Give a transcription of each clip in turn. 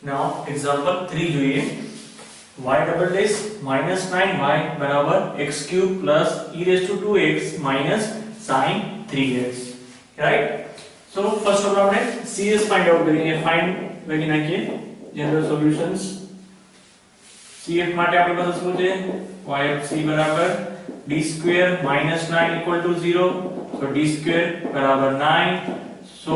Now example 3 જોઈએ. y double dash minus 9y બરાબર x cube plus e raised to 2x minus sin 3x. Right? So first of all આપણે cs find out કરીએ. find લખી નાખીએ general solutions. cf માટે આપણી પાસે શું છે? y of c બરાબર d square minus 9 equal to 0. So d square બરાબર 9. So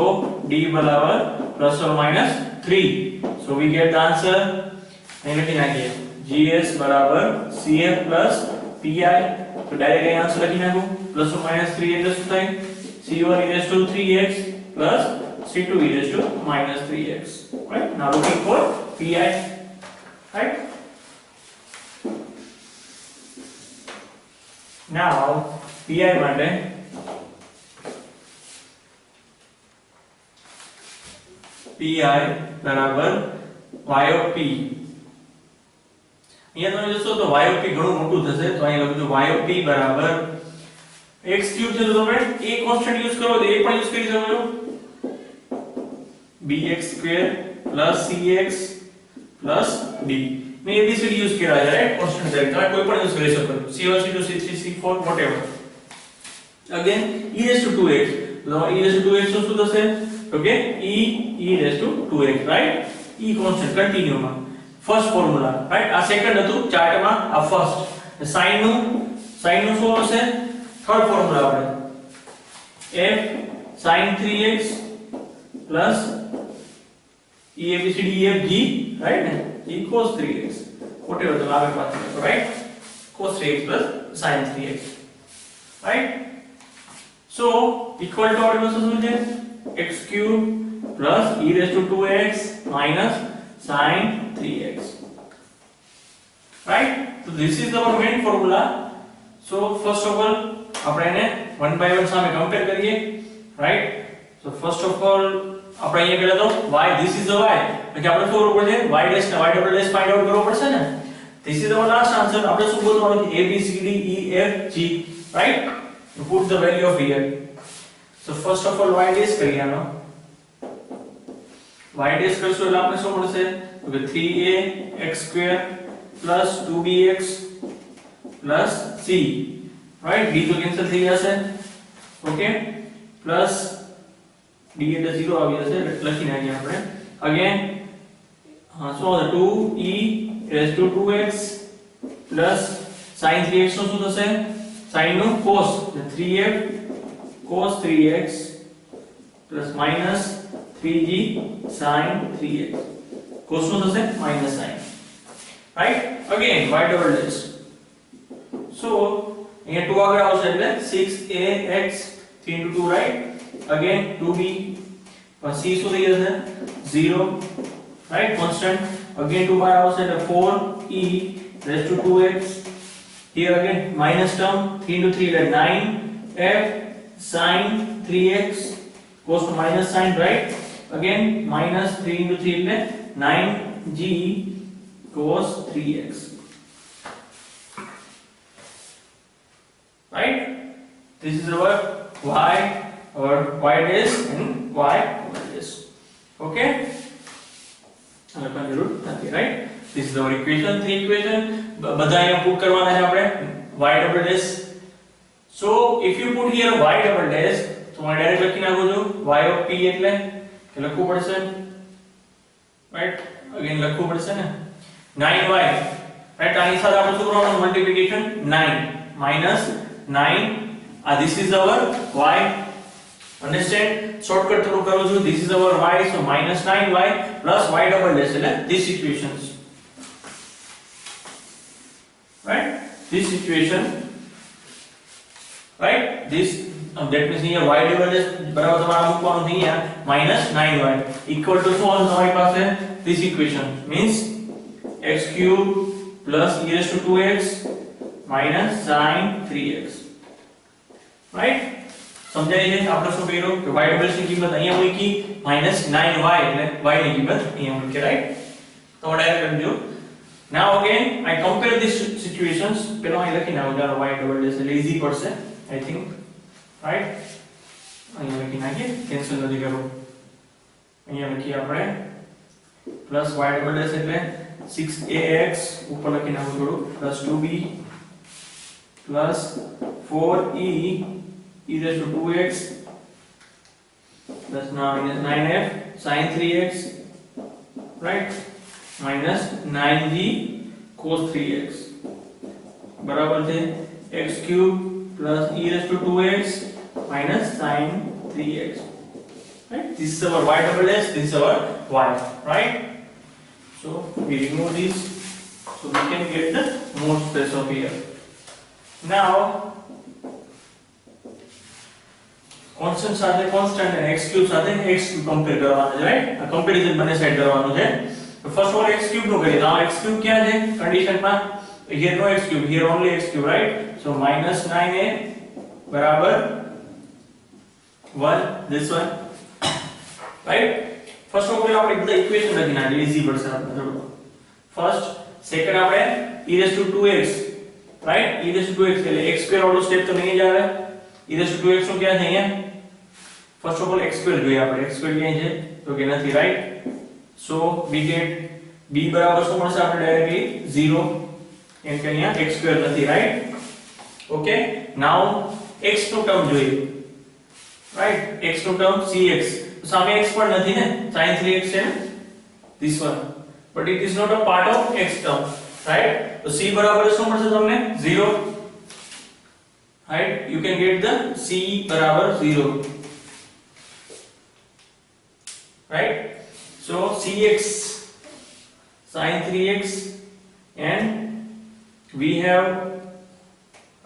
d બરાબર plus or minus 3. So we get the answer. અહીં લખી નાખીએ gs બરાબર cf plus pi. તો ડાયરેક્ટ અહીં આન્સર લખી નાખું plus or minus 3 એટલે શું થાય? c1 e raised to 3x plus c2 e raised to minus 3x. Right? Now looking for pi. Right? Now pi માટે pi બરાબર y of p. અહીંયા તમે જોશો તો y of p ઘણું મોટું થશે તો અહીં લખું છું y of p બરાબર x ક્યુબ છે તો તમે a કોન્સ્ટન્ટ યુઝ કરો તો a પણ યુઝ કરી શકો છો bx સ્ક્વેર cx d મેં abcd યુઝ કર્યા છે રાઈટ કોન્સ્ટન્ટ તરીકે તમે કોઈ પણ યુઝ કરી શકો છો c1 c2 c3 c4 whatever. again e raised to 2x તો e raised to 2x શું થશે okay e raised to 2x right e constant continue માં first formula right આ second હતું ચાર્ટ માં આ first sin નું શું આવશે third formula આપણે f sin 3x plus e abcd e f g right e cos 3x whatever તો આગળ પાછળ right cos 3x plus sin 3x right. So equal to our શું છે x cube plus e raised to 2x minus sin 3x. Right? So this is our main formula. So first of all આપણે એને one by one સામે compare કરીએ right. So first of all આપણે અહીંયા પહેલા તો y this is the y એટલે આપણે શું કરવું પડશે y dash ને y double dash find out કરવો પડશે ને. This is our last answer. આપણે શું ગોતવાનું છે a b c d e f g right. You put the value of here. So first of all y dash કરીએ આનો y dash કરશો એટલે આપણે શું મળશે તો કે 3a x square plus 2bx plus c right d તો કેન્સલ થઈ જશે ઓકે plus d એટલે 0 આવી જશે એટલે લખી નાખીએ આપણે again શું આવશે 2e raised to 2x plus sin 3x નું શું થશે sin નું cos 3f cos 3x plus minus 3g sin 3x cos નું થશે minus sin right again y double dash so here 2 આગળ આવશે એટલે 6ax 3 into 2 right again 2b plus c શું થઈ જશે 0 right constant again 2 બાર આવશે એટલે 4e raised to 2x here again minus term 3 into 3 એટલે 9f sin 3x cos to minus sin right again minus 3 into 3 એટલે 9g cos 3x right. This is our y dash and y dash okay right. This is our equation 3 equation બધા અહીંયા put કરવાના છે આપણે y double dash. So if you put here y double dash તો હું direct લખી નાખું છું y of p એટલે કે લખવું પડશે રાઈટ અગેન લખવું પડશે ને 9y રાઈટ આની સાથે આપણે શું કરવાનું multiplication 9 minus 9 this is our y understand shortcut through કરું છું this is our y so minus 9y plus y double dash એટલે this equations right this equation right this that means here y double dash બરાબર તમારે મૂકવાનું છે અહીંયા minus 9y equal to શું આવશે તમારી પાસે this equation means x cube plus e raised to 2x minus sin 3x right સમજાય છે આપણે શું કર્યું કે y double dash ની કિંમત અહીંયા મૂકી minus 9y એટલે y ની કિંમત અહીંયા મૂકી right તો ડાયરેક્ટ કરી દો. Now again I compare these situations પેલો અહીં લખી નાખો જરા y double dash એટલે easy પડશે I think right અહીંયા લખી નાખીએ કેન્સલ નથી કરવું અહીંયા લખીએ આપણે પ્લસ y ડબલ ડેશ એટલે 6ax ઉપર લખી નાખો થોડું plus 2b plus 4e e raised to 2x plus now minus 9f sin 3x right minus 9g cos 3x बराबर છે x cube plus e raised to 2x minus sin 3x right this is our y double dash this is our y right so we remove this so we can get the mode space of here now constant સાથે constant અને x cube સાથે x cube compare કરવાનો છે right આ comparison બંને side કરવાનું છે તો first of all x cube નું કરીએ તો આ x cube ક્યાં છે કન્ડિશન માં here no x cube here only x cube right so minus 9a બરાબર 1 this one right first of all આપણે બધા ઇક્વેશન લખી નાખીએ ઈઝી પડશે આપણે થોડું ફર્સ્ટ સેકન્ડ આપણે e raised to 2x right e raised to 2x એટલે x સ્ક્વેર વાળું સ્ટેપ તો નહીં જ આવે e raised to 2x નું ક્યાં છે અહીંયા first of all x square જોઈએ આપણે x square ક્યાં છે તો કે નથી right so we get b બરાબર શું મળશે આપણે ડાયરેક્ટલી 0 કેમ કે અહીંયા x square નથી right okay now x નું ટર્મ જોઈએ right x નું ટર્મ cx તો સામે x પણ નથી ને sin 3x છે this one but it is not a part of x term right તો c બરાબર શું મળશે તમને 0 right you can get the c બરાબર 0 right so cx sin 3x and we have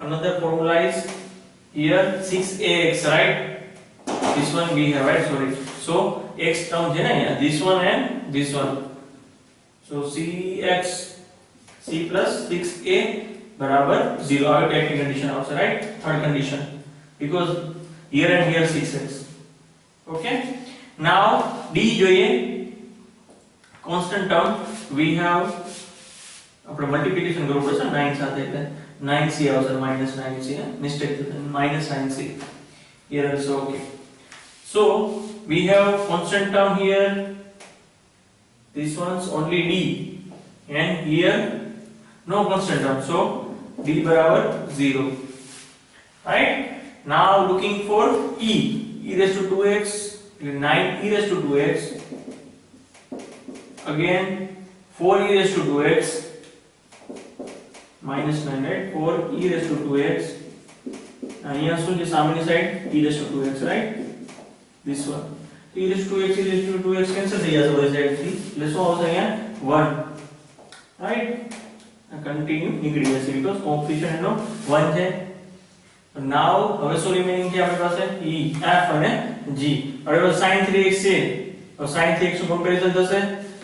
another formula is here 6ax right this one we have right sorry so x term છે ને અહીંયા this one and this one so cx c plus 6a બરાબર 0 આ technical condition આવશે right third condition because here and here 6x okay now d જોઈએ constant term we have આપણે multiplication કરવું પડશે 9 સાથે એટલે 9c આવશે -9c mistake minus 9c here also okay so we have constant term here this one's only d and here no constant term so d बराबर 0 right now looking for e raised to 2x 9 e raised to 2x again 4 e raised to 2x minus 9 right 4 e raised to 2x અહીંયા શું છે સામેની side e raised to 2x right this one e raised to 2x cancel થઈ જશે બધી સાઈડથી એટલે શું આવશે અહીંયા 1 right કન્ટિન્યુ નીકળી જશે બીકોઝ કોએફિશિયન્ટ એનો 1 છે now હવે શું રિમેનિંગ છે આપણી પાસે e f અને g હવે sin 3x છે તો sin 3x નું કમ્પેરીઝન થશે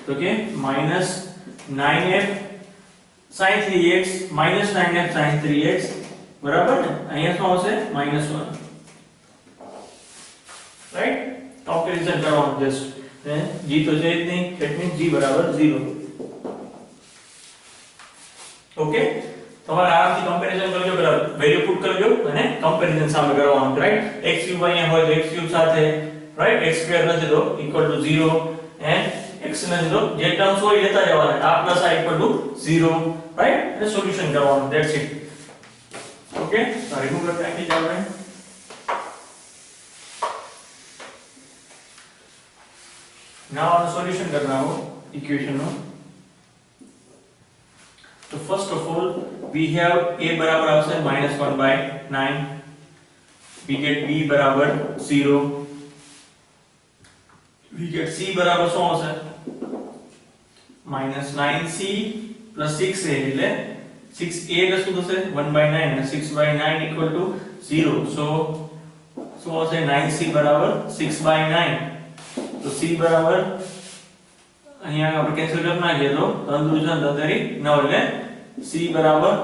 તો કે -9f sin 3x -9f sin 3x બરાબર ને અહીંયા શું આવશે -1 રાઈટ કમ્પેરીઝન કરવાનું જસ્ટ g તો છે જ નહીં ધેટ મીન્સ g બરાબર 0 ઓકે તમારે આરામથી કમ્પેરીઝન કરજો બરાબર વેલ્યુ પુટ કરજો અને કમ્પેરીઝન સામે કરવાનું રાઈટ x ક્યુબ અહીંયા હોય તો x ક્યુબ સાથે રાઈટ x સ્ક્વેર નથી તો ઇક્વલ ટુ 0 એન્ડ x નથી તો જે ટર્મ્સ હોય લેતા જવાના આ પ્લસ આ ઇક્વલ ટુ 0 રાઈટ અને સોલ્યુશન કરવાનું ધેટ્સ ઇટ ઓકે તો રિમૂવ કરતા નાખી જાવ આપણે now on solution करना हो इक्वेशन नो तो first of all we have a बराबर આવશે -1/9 we get b बराबर 0 we get c बराबर શું આવશે -9c + 6a એટલે 6a કશું થશે 1/9 અને 6/9 = 0 so શું આવશે 9c બરાબર 6/9 तो c बराबर અહીંયા આપણે કેન્સલ કરી નાખીએ તો અંદરુજન દતરી 9 એટલે c બરાબર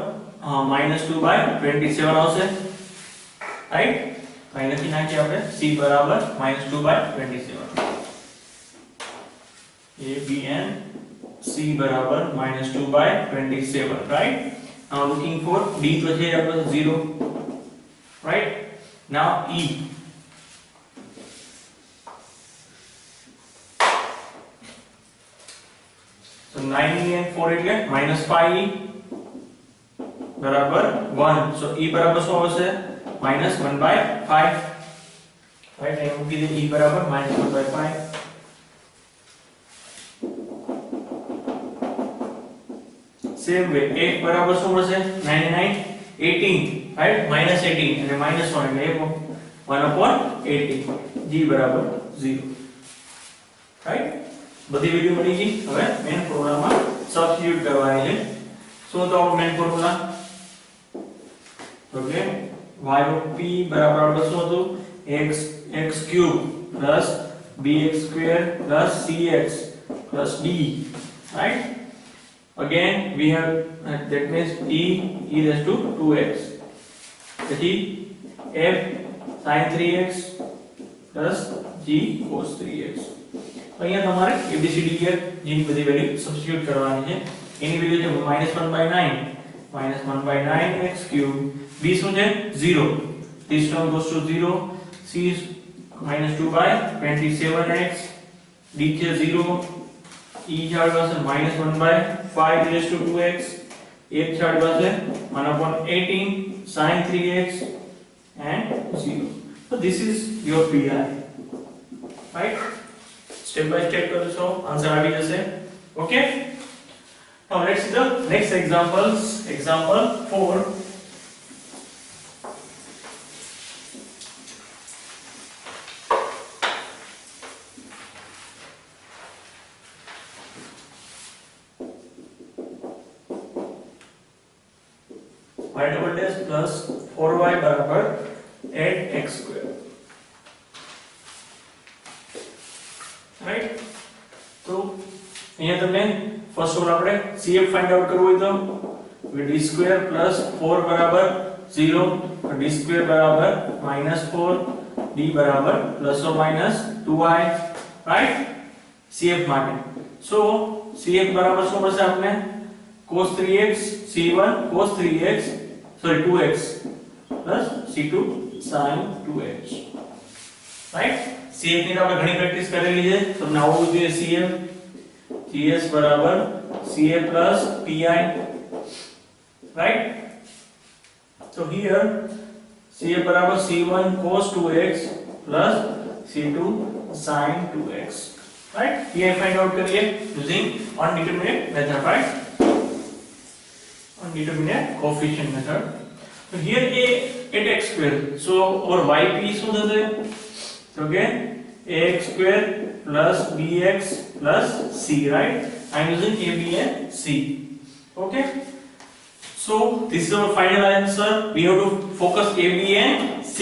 -2/27 આવશે રાઈટ અહીં લખી નાખીએ આપણે c બરાબર -2/27 a b and c બરાબર -2/27 right now looking for d તો છે આપણે 0 right now e So 9e and 4 એટલે -5e બરાબર 1. So e બરાબર શું આવશે? -1/5. રાઈટ, અહીં મૂકી દે e બરાબર -1/5. સેમ વે 1 બરાબર શું મળશે? 99 18, રાઈટ, -18 અને -1 એટલે 1/18. g બરાબર 0. રાઈટ, બધી વેલ્યુ મળી ગઈ. હવે મેઈન ફોર્મ્યુલામાં સબસ્ટિટ્યુટ કરવાની છે. શું તો આપણો main formula? Okay, y of p બરાબર આપણે શું હતું? x³ plus bx² plus cx plus d. Right? Again we have that means e raised to 2x. તેથી f sin 3x plus g cos 3x. અહીંયા તમારે abcd ની બધી value substitute કરવાની છે. એની વેલ્યુ છે -1/9 x³ b શું છે? 0. This term goes to 0. c is -2/27x. d છે 0. e છાડ પાસે -1/5 raised to 2x. f Chhad પાસે 1/18 sin 3x and 0. So this is your pi. Right? Step by step કરશો, આન્સર આવી જશે. Okay? Now let's see the next examples. Example 4. y double dash plus 4y बराबर 8x². Right, तो અહીંયા તમને first of all આપણે CF find out કરવું હોય તો d² plus 4 બરાબર 0, d² બરાબર -4, d બરાબર ±2y. રાઈટ, CF માટે. સો CF બરાબર શું મળશે આપણે? cos 3x c1 cos 3x sorry 2x plus c2 sin 2x. Right, CF ની આપણે ઘણી પ્રેક્ટિસ કરેલી છે. તમને આવડવું જોઈએ CF. GS બરાબર CA plus PI. Right? So here CA બરાબર c1 cos 2x plus c2 sin 2x. Right? PI find out કરીએ using undeterminate method. Right? Undeterminate coefficient method. So here a at x square. So our yp શું થશે? Okay, ax² plus bx plus c. Right? I am using a, b and c. Okay, so this is our final answer. We have to focus a, b and c.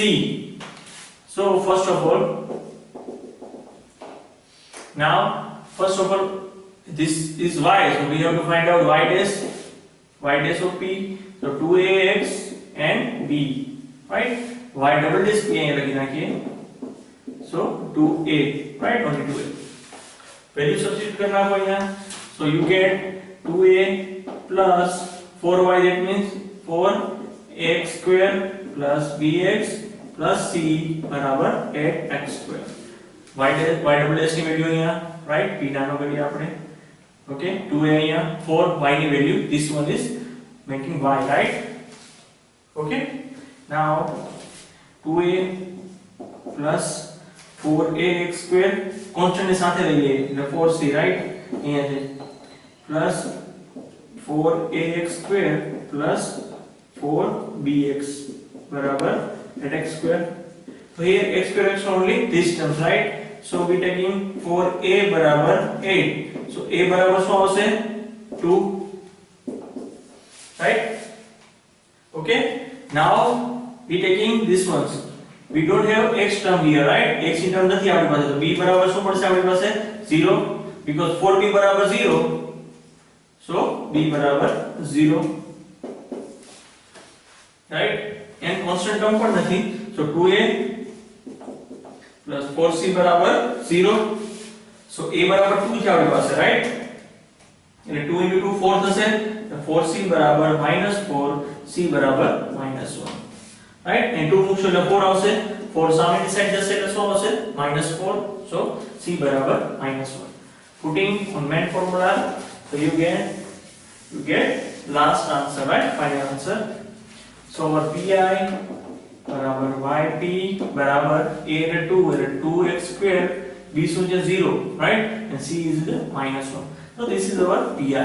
So first of all, this is y, so we have to find out y dash of p. So 2ax and b. Right? y double dash p અહીં લખી નાખીએ. So 2a, right? Only 2a. Value substitute करना होगा यहाँ. So you get 2a plus 4y, that means 4x² plus bx plus c बराबर 8x². y double dash की value यहाँ, right? p नानो करिए आपने. Okay, 2a यहाँ, 4y की value. This one is making y, right? Okay. Now 2a plus 4ax² constant ની સાથે લઈએ એટલે 4c. રાઈટ, અહીંયા છે પ્લસ 4ax² પ્લસ 4bx બરાબર 8x². So here x² is only this term, right? So we taking 4a બરાબર 8. So a બરાબર શું આવશે? 2. Right? Okay, now we taking this ones. We don't have x term here, right? X in term નથી આપણી પાસે. તો b બરાબર શું પડશે આપણી પાસે? 0, because 4b બરાબર 0. So b બરાબર 0. Right? And constant term પણ નથી. So 2a plus 4c બરાબર 0. So a બરાબર 2 છે આપણી પાસે, right? એટલે 2 into 2 4 થશે. તો 4c બરાબર -4, c બરાબર -1. Right? And 2 મૂકશો એટલે 4 આવશે. 4 સામેની સાઈડ જશે એટલે શું આવશે? -4. So c બરાબર -1. Putting on main formula, So you get last answer, right? Final answer. So our pi બરાબર yp બરાબર a એટલે 2 એટલે 2x square, b શું છે 0, right, and c is the -1. So this is our pi.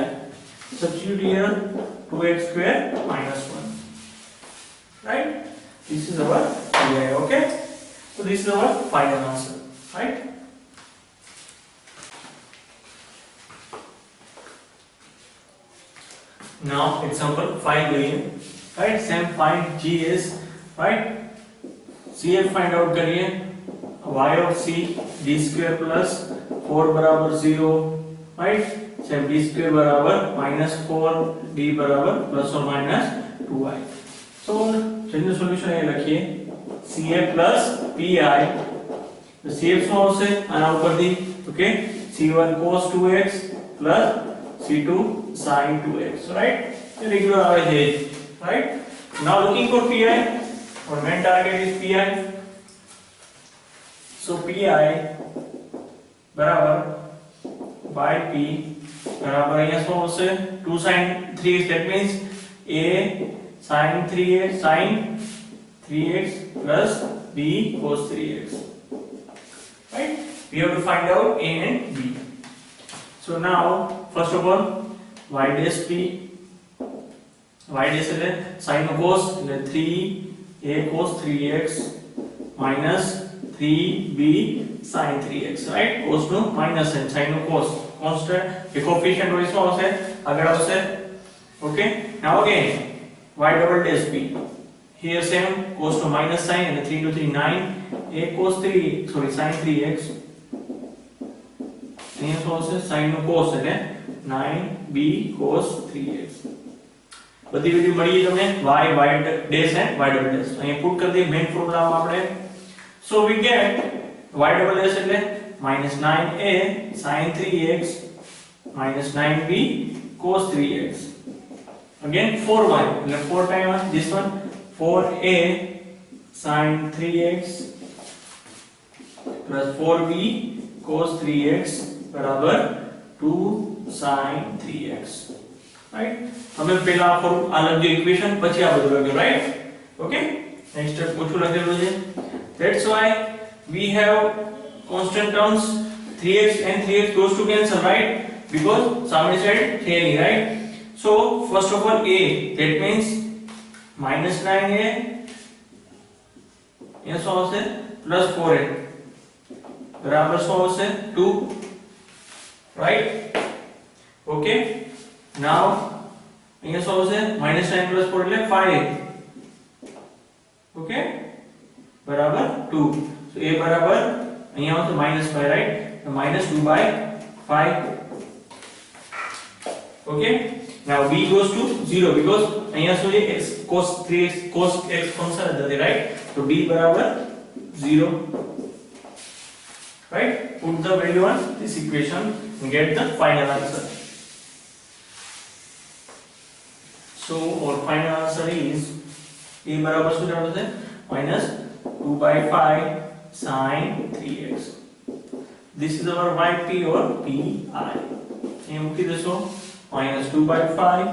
Substitute here 2x square minus 1, right? This is our pi. Okay, so this is our final answer, right? Now example 5 જોઈએ, right? Same find gs, right? cf find out करिए, y of c d square plus 4 बराबर 0, right? same d square बराबर -4, d बराबर plus or minus 2i. So general solution ये लिखिए cf plus pi, तो cf શું આવશે આના ઉપરથી, okay, c1 cos 2x plus c2 sin 2x, right? ये रेगुलर આવે છે, right? Now looking for pi, our main target is pi. So pi बराबर yp बराबर અહીંયા શું આવશે 2 sin 3x, that means a sin 3x plus b cos 3x, right? We have to find out a and b. So now first of all y dash p, y dash એટલે sin cos એટલે 3a cos 3x minus 3b sin 3x, right? cos no minus and sin no cos constant, a coefficient હોય શું આવશે આગળ આવશે, okay? Now again y double dash p, here same cos to minus sin and 3 to 3 9, a cos 3 sorry sin 3x, અહીંયા શું આવશે sin નો cos એટલે 9b cos 3x. બધી વેલ્યુ મળી ગઈ તમને y dash and y double dash, અહીંયા put કરી દઈએ મેઈન ફોર્મ્યુલામાં આપણે. So we get y double dash એટલે -9a sin 3x minus 9b cos 3x. Again 4y એટલે 4 times this one, 4a sin 3x plus 4b cos 3x બરાબર 2 sin 3x, right? હવે પહેલા આ લખજો ઇક્વેશન, પછી આ બધું લખજો, right? Okay, next step ઓછું લખેલું છે. That's why we have constant terms 3x and 3x goes to cancel, right? Because સામેની સાઈડ છે નહીં, right? So first of all a, that means -9a અહીંયા શું આવશે plus 4a બરાબર શું આવશે 2, right? Okay, now અહીંયા શું આવશે -9 plus 4 એટલે 5, okay, બરાબર 2. So a બરાબર અહીંયા આવશે -5, right? So -2/5, okay? Now b goes to 0 because અહીંયા શું છે x cos 3x cos x function હતી, right? So b બરાબર 0, right? Put the value on this equation and get the final answer. So our final answer is a બરાબર શું આવશે -2/5 sin 3x. This is our yp or pi. અહીંયા મૂકી દેશો -2/5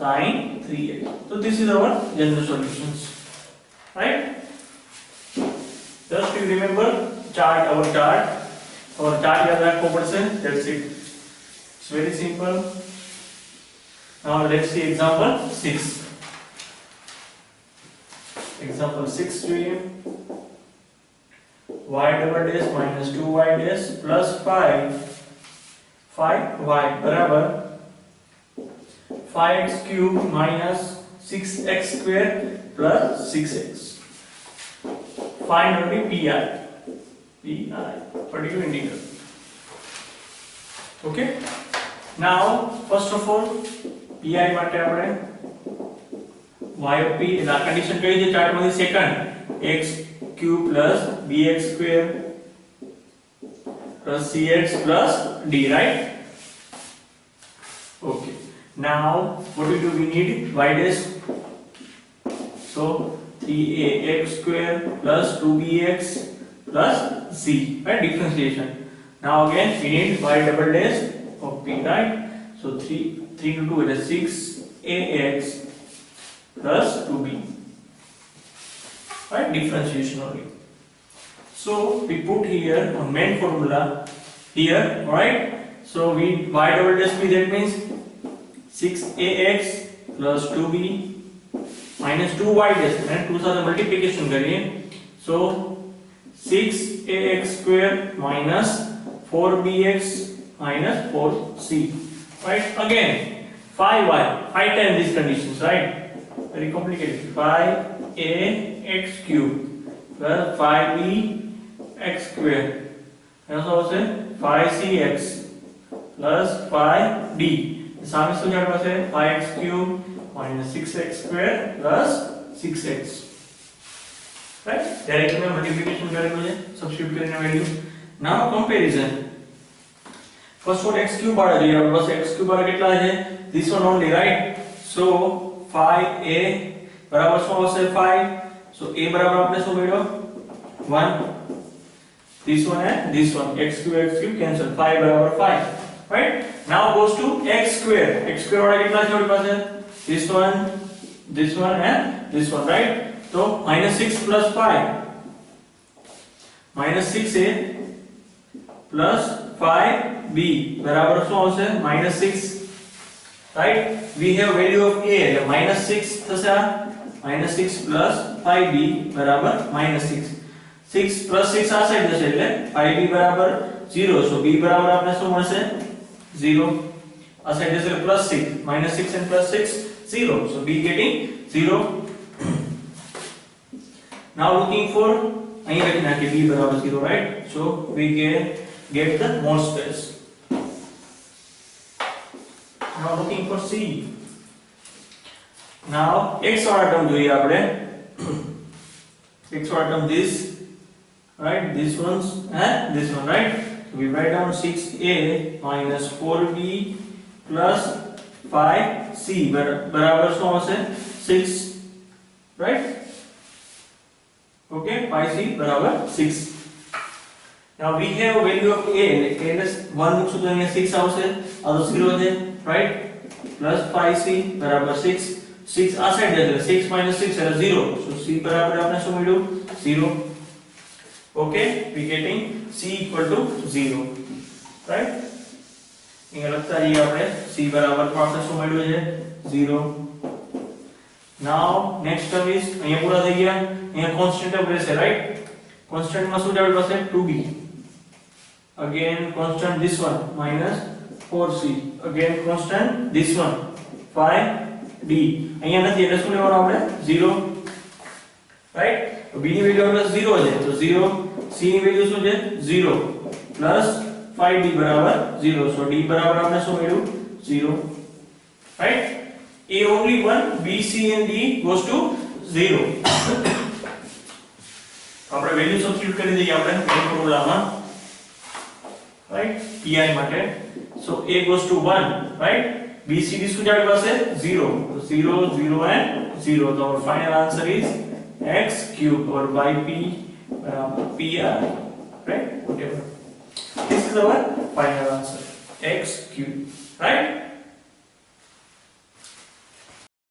sin 3x. So this is our general solutions, right? Just you remember our chart યાદ રાખવો પડશે, that's it. It's very simple. Now let's see example 6. Example 6 જોઈએ, y double dash minus 2y dash plus 5y બરાબર 5x cube minus 6x square plus 6x. Find only pi, particular integral. Okay, now first of all pi માટે આપણે y of p એટલે આ condition કઈ છે ચાર્ટમાંથી second, x cube plus bx square plus cx plus d, right? Okay, now what we do, we need y dash, so 3ax square plus 2bx plus c, right? Differentiation. Now again we need y double dash of p, right? So 3 to 2 is 6ax plus 2b. Right? Differentiation only. So we put here on main formula here, right? So we y double dash b, that means 6ax plus 2b minus 2y dash, and 2 સાથે multiplication કરીએ. So 6ax square minus 4bx minus 4c. Right? Again 5y, 5 times these conditions, right? Very complicated. 5ax cube plus 5bx square. And also 5cx plus 5d. સામે શું જાણવા છે? 5x cube minus 6x square plus 6x. Right? Directly में multiplication करेंगे मुझे, substitute करेंगे value. Now comparison. First one x cube बाड़ा दिया, बस x cube बाड़ा कितना है? This one only, right? So 5a बराबर શું આવશે? 5. So a बराबर आपने શું મેળવ્યો? 1. This one and this one, x cube cancel. 5 बराबर 5. Right? Now goes to x square. X square वाला कितना है हमारे पास है? This one and this one, right? So minus 6 plus 5. Minus 6a plus 5b बराबर શું આવશે? minus 6. Right? We have value of a એટલે minus 6 થશે. minus 6 plus 5b બરાબર minus 6. 6 plus 6 આ સાઈડ જશે એટલે 5b બરાબર 0. So b બરાબર આપણે શું મળશે? 0. આ સાઈડ જશે એટલે plus 6. minus 6 and plus 6 0. So b getting 0. Now looking for અહીં લખી નાખીએ b બરાબર 0, right? So we get the mole space. Now looking for c. Now x વાળા ટર્મ જોઈએ આપણે. x વાળા ટર્m this, right? This one's and this one, right? So we write down 6a minus 4b plus 5c બરાબર શું આવશે? 6, right? Okay, 5c બરાબર 6. Now we have value of a, એટલે a 1 મૂકશું તો અહીંયા 6 આવશે, આ તો 0 છે, right? plus 5c બરાબર 6. 6 આ સાઈડ જશે, 6 minus 6 એટલે 0. So c બરાબર આપણે શું મળ્યું? 0. Okay, we getting c equal to 0, right? અહીંયા લખતા જઈએ આપણે c બરાબર પણ આપણે શું મળ્યું છે? 0. Now next term is અહીંયા પૂરા થઈ ગયા. અહીંયા constant ટર્મ રહેશે, right? constant માં શું જાવ પાસે? 2b. again constant this one minus 4c. again constant this one 5d. અહીંયા નથી એટલે શું લેવાનું આપણે? 0, right? તો b ની વેલ્યુ આપણે 0 છે, તો 0. c ની વેલ્યુ શું છે? 0 plus 5d બરાબર 0. so d બરાબર આપણે શું મળ્યું? 0, right? a only one, b c and d goes to 0. આપણે વેલ્યુ સબસ્ટિટ્યુટ કરી દઈએ આપણે મેઇન ફોર્મ્યુલામાં, right? pi માટે. so a goes to 1, right? b c d શું જાવ પાસે? 0. so 0 0 and 0. so our final answer is x cube or by p pi, right? whatever. This is our final answer, x cube, right?